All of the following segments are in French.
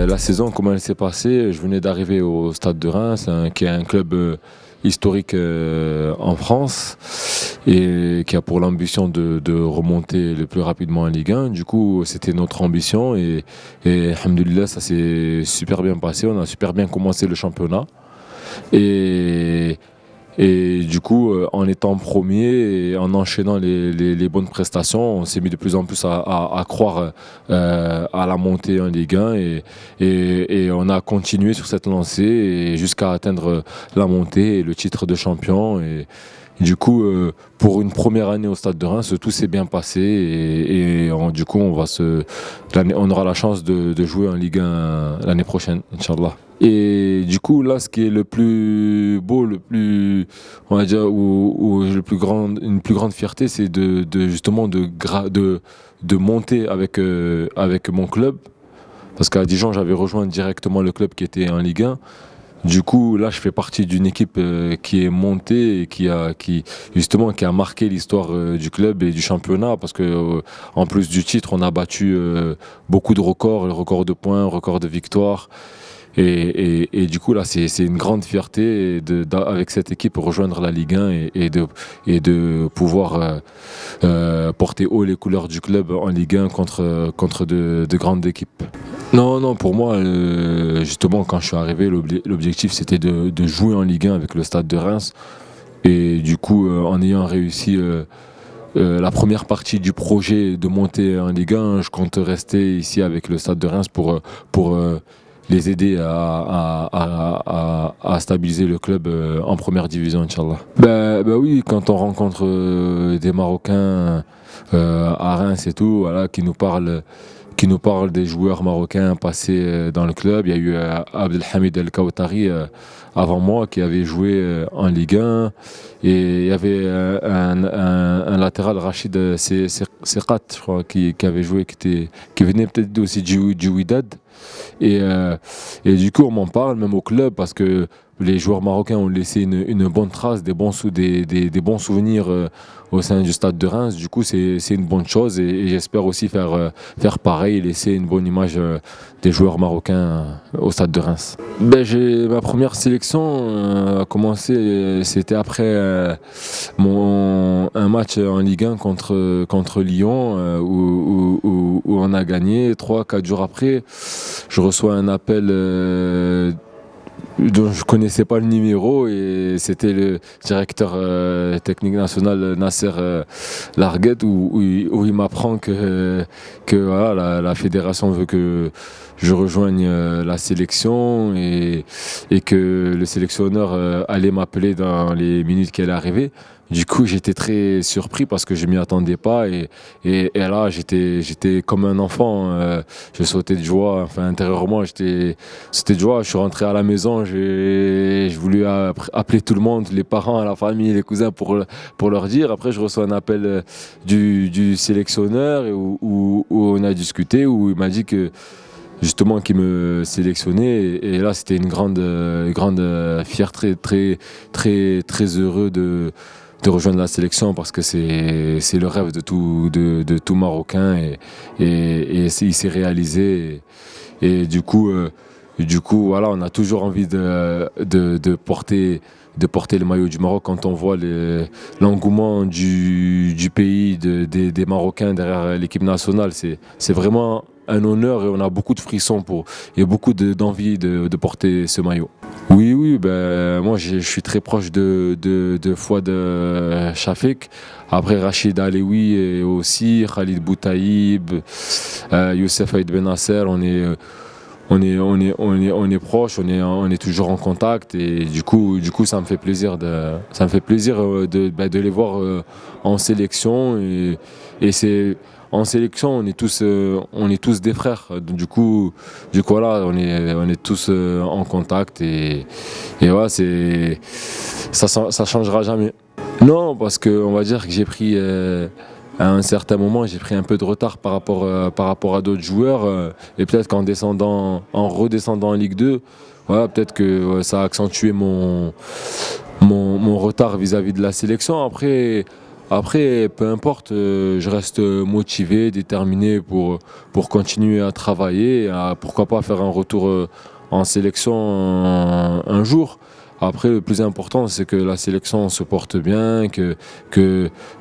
La saison, comment elle s'est passée? Je venais d'arriver au Stade de Reims, qui est un club historique en France et qui a pour l'ambition de remonter le plus rapidement en Ligue 1. Du coup, c'était notre ambition et alhamdoulilah, ça s'est super bien passé. On a super bien commencé le championnat. Et, et du coup, en étant premier et en enchaînant les bonnes prestations, on s'est mis de plus en plus à croire à la montée en Ligue 1 et on a continué sur cette lancée et jusqu'à atteindre la montée et le titre de champion. Et du coup, pour une première année au Stade de Reims, tout s'est bien passé du coup, on aura la chance de jouer en Ligue 1 l'année prochaine, Inch'Allah. Et du coup, là, ce qui est le plus beau, on va dire, ou une plus grande fierté, c'est justement de monter avec mon club. Parce qu'à Dijon, j'avais rejoint directement le club qui était en Ligue 1. Du coup, là, je fais partie d'une équipe qui est montée et justement, qui a marqué l'histoire du club et du championnat. Parce que, en plus du titre, on a battu beaucoup de records, le record de points, le record de victoires. Et du coup, là, c'est une grande fierté avec cette équipe rejoindre la Ligue 1 et de pouvoir porter haut les couleurs du club en Ligue 1 contre de grandes équipes. Non, non, pour moi, justement, quand je suis arrivé, l'objectif c'était de jouer en Ligue 1 avec le Stade de Reims. Et du coup, en ayant réussi la première partie du projet de monter en Ligue 1, je compte rester ici avec le Stade de Reims pour les aider à stabiliser le club en première division, Inch'Allah. Bah oui, quand on rencontre des Marocains à Reims et tout, voilà, qui nous parle des joueurs marocains passés dans le club. Il y a eu Abdelhamid El Kawtari avant moi qui avait joué en Ligue 1 et il y avait un latéral Rachid Serkat, je crois, qui avait joué, qui venait peut-être aussi du Wydad. Et du coup, on m'en parle même au club parce que les joueurs marocains ont laissé une bonne trace, des bons souvenirs au sein du Stade de Reims. Du coup, c'est une bonne chose et j'espère aussi faire pareil et laisser une bonne image des joueurs marocains au Stade de Reims. Ma première sélection a commencé, c'était après un match en Ligue 1 contre Lyon où on a gagné. 3-4 jours après, je reçois un appel dont je connaissais pas le numéro et c'était le directeur technique national Nasser Larguet où il m'apprend que voilà, la fédération veut que je rejoigne la sélection et que le sélectionneur allait m'appeler dans les minutes qui allaient arriver. Du coup, j'étais très surpris parce que je m'y attendais pas et là, j'étais comme un enfant. Je sautais de joie. Enfin, intérieurement, c'était de joie. Je suis rentré à la maison. J'ai voulu appeler tout le monde, les parents, la famille, les cousins pour leur dire. Après, je reçois un appel du sélectionneur où on a discuté, où il m'a dit que justement qui me sélectionnait et là c'était une grande fierté, très heureux de rejoindre la sélection parce que c'est le rêve de tout Marocain et il s'est réalisé et du coup voilà, on a toujours envie de porter le maillot du Maroc quand on voit l'engouement du pays, des Marocains derrière l'équipe nationale. C'est vraiment un honneur et on a beaucoup de frissons et beaucoup d'envie de porter ce maillot. Oui, oui, moi je suis très proche de Fouad Chafik. Après Rachid Alewi et aussi Khalid Boutaïb, Youssef Aïd Benasser, on est proches, on est toujours en contact et du coup ça me fait plaisir de les voir en sélection et c'est en sélection on est tous des frères. Du coup voilà, on est tous en contact et voilà, ça changera jamais. Non, parce que on va dire que j'ai pris à un certain moment, j'ai pris un peu de retard par rapport à d'autres joueurs. Et peut-être en redescendant en Ligue 2, voilà, peut-être que ça a accentué mon retard vis-à-vis de la sélection. Après, Après, peu importe, je reste motivé, déterminé pour continuer à travailler, pourquoi pas faire un retour en sélection un jour. Après, le plus important, c'est que la sélection se porte bien, que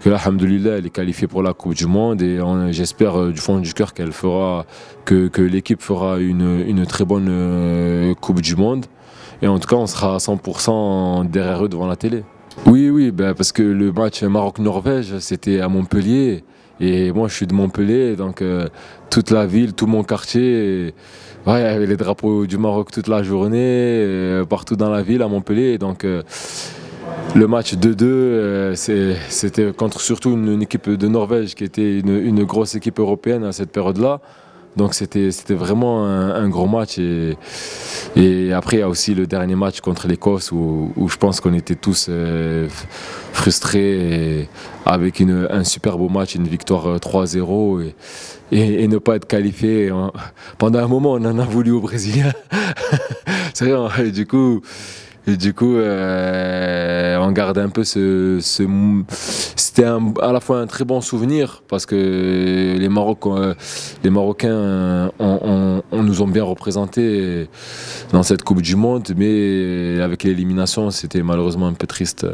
alhamdoulilah, elle est qualifiée pour la Coupe du Monde et j'espère du fond du cœur que l'équipe fera une très bonne Coupe du Monde. Et en tout cas, on sera à 100% derrière eux devant la télé. Oui, oui, ben parce que le match Maroc-Norvège, c'était à Montpellier. Et moi, je suis de Montpellier, donc toute la ville, tout mon quartier, ouais, il y avait les drapeaux du Maroc toute la journée, partout dans la ville, à Montpellier. Donc le match 2-2, c'était contre surtout une équipe de Norvège qui était une grosse équipe européenne à cette période-là. Donc c'était vraiment un gros match. Et après, il y a aussi le dernier match contre l'Écosse où je pense qu'on était tous frustrés avec un super beau match, une victoire 3-0 et ne pas être qualifié. Pendant un moment, on en a voulu aux Brésiliens. C'est vrai, et du coup, on garde un peu c'était à la fois un très bon souvenir parce que les Marocains nous ont bien représentés dans cette Coupe du Monde, mais avec l'élimination, c'était malheureusement un peu triste.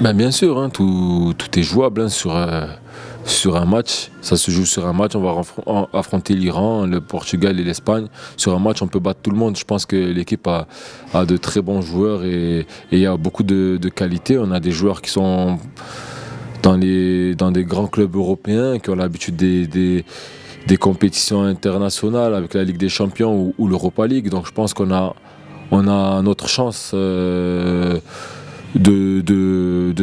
Ben, bien sûr, hein, tout est jouable hein, sur un match. Ça se joue sur un match. On va affronter l'Iran, le Portugal et l'Espagne. Sur un match, on peut battre tout le monde. Je pense que l'équipe a de très bons joueurs et il y a beaucoup de qualité. On a des joueurs qui sont dans des grands clubs européens, qui ont l'habitude des compétitions internationales avec la Ligue des Champions ou l'Europa League. Donc je pense qu'on a notre chance de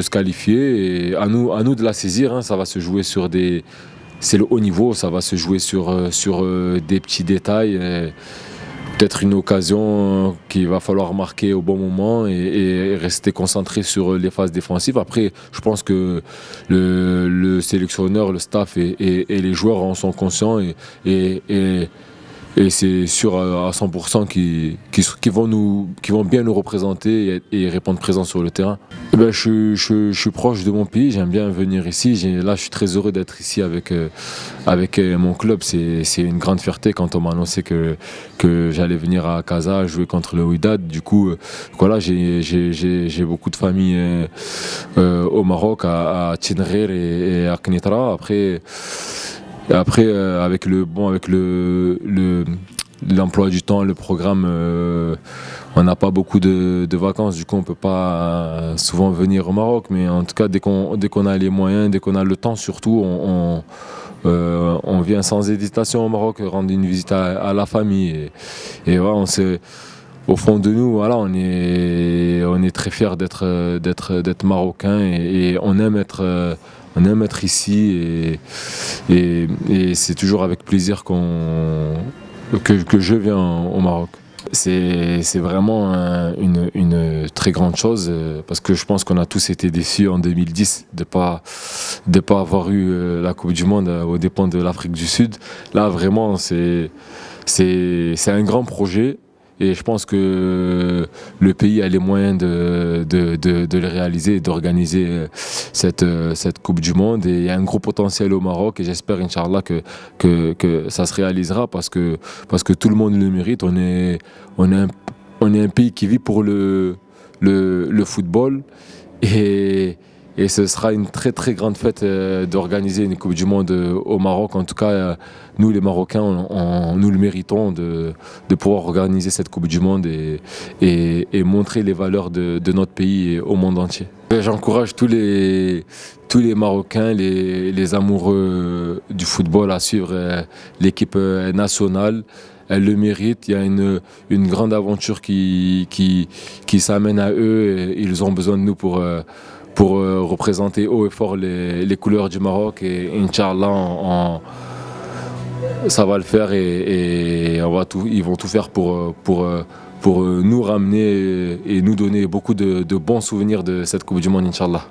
se qualifier et à nous de la saisir. Hein. Ça va se jouer c'est le haut niveau, ça va se jouer sur des petits détails. Peut-être une occasion qu'il va falloir marquer au bon moment et rester concentré sur les phases défensives. Après, je pense que le sélectionneur, le staff et les joueurs en sont conscients et c'est sûr à 100% qu'ils vont bien nous représenter et répondre présent sur le terrain. Eh ben, je suis proche de mon pays, j'aime bien venir ici. Là, je suis très heureux d'être ici avec mon club. C'est une grande fierté quand on m'a annoncé que j'allais venir à Casa jouer contre le Wydad. Du coup, voilà, j'ai beaucoup de famille au Maroc, à Tinrir et à Knitra. Après, avec l'emploi du temps, le programme, on n'a pas beaucoup de vacances, du coup on peut pas souvent venir au Maroc, mais en tout cas dès qu'on a les moyens, dès qu'on a le temps surtout, on vient sans hésitation au Maroc rendre une visite à la famille et voilà, au fond de nous, voilà, on est très fiers d'être marocains et on aime être ici et c'est toujours avec plaisir que je viens au Maroc. C'est vraiment une très grande chose parce que je pense qu'on a tous été déçus en 2010 de pas avoir eu la Coupe du Monde aux dépens de l'Afrique du Sud. Là, vraiment, c'est un grand projet. Et je pense que le pays a les moyens de le réaliser et d'organiser cette Coupe du Monde. Et il y a un gros potentiel au Maroc et j'espère, Inch'Allah, que ça se réalisera parce que tout le monde le mérite. On est un pays qui vit pour le football et ce sera une très très grande fête d'organiser une Coupe du Monde au Maroc. En tout cas, nous les Marocains, nous le méritons de pouvoir organiser cette Coupe du Monde et montrer les valeurs de notre pays au monde entier. J'encourage tous les Marocains, les amoureux du football à suivre l'équipe nationale. Elle le mérite, il y a une grande aventure qui s'amène à eux et ils ont besoin de nous pour représenter haut et fort les couleurs du Maroc et Inch'Allah ça va le faire et ils vont tout faire pour nous ramener et nous donner beaucoup de bons souvenirs de cette Coupe du Monde, Inch'Allah.